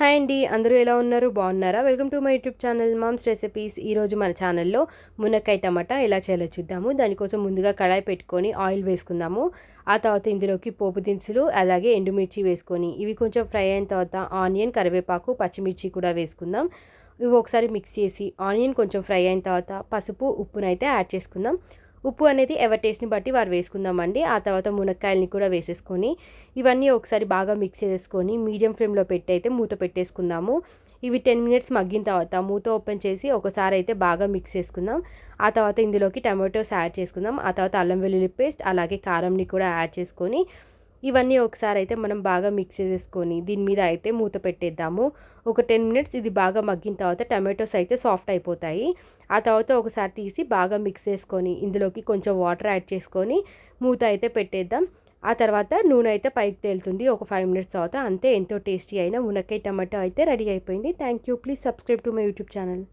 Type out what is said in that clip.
Hi అండి. అందరూ ఎలా ఉన్నారు? బాగున్నారా? Welcome to my YouTube channel mom's recipes. ఈరోజు మన ఛానల్లో మునక్కాయ టమాటా ఎలా చేయాలో చూద్దాము. దానికోసం ముందుగా కడాయి పెట్టుకొని ఆయిల్ వేసుకుందాము. ఆ తర్వాత ఇందులోకి పోపు దినుసులు అలాగే ఎండుమిర్చి వేసుకొని ఇవి కొంచెం ఫ్రై అయిన తర్వాత ఆనియన్, కరివేపాకు, పచ్చిమిర్చి కూడా వేసుకుందాం. ఇవి ఒకసారి మిక్స్ చేసి ఆనియన్ కొంచెం ఫ్రై అయిన తర్వాత పసుపు, ఉప్పునైతే యాడ్ చేసుకుందాం. ఉప్పు అనేది ఎవరి టేస్ట్ని బట్టి వారు వేసుకుందామండి. ఆ తర్వాత మునక్కాయలని కూడా వేసేసుకొని ఇవన్నీ ఒకసారి బాగా మిక్స్ చేసుకొని మీడియం ఫ్లేమ్లో పెట్టి అయితే మూత పెట్టేసుకుందాము. ఇవి 10 మినిట్స్ మగ్గిన తర్వాత మూత ఓపెన్ చేసి ఒకసారి అయితే బాగా మిక్స్ చేసుకుందాం. ఆ తర్వాత ఇందులోకి టమాటోస్ యాడ్ చేసుకుందాం. ఆ తర్వాత అల్లం వెల్లుల్లి పేస్ట్ అలాగే కారంని కూడా యాడ్ చేసుకొని ఇవన్నీ ఒకసారి అయితే మనం బాగా మిక్స్ చేసేసుకొని దీని మీద అయితే మూత పెట్టేద్దాము. ఒక 10 మినిట్స్ ఇది బాగా మగ్గిన తర్వాత టమాటోస్ అయితే సాఫ్ట్ అయిపోతాయి. ఆ తర్వాత ఒకసారి తీసి బాగా మిక్స్ చేసుకొని ఇందులోకి కొంచెం వాటర్ యాడ్ చేసుకొని మూత అయితే పెట్టేద్దాం. ఆ తర్వాత నూనె అయితే పైకి తేలుతుంది. ఒక 5 మినిట్స్ తర్వాత అంతే, ఎంతో టేస్టీ అయిన మునక్కాయ టమాటో అయితే రెడీ అయిపోయింది. Thank you. Please subscribe to my YouTube channel.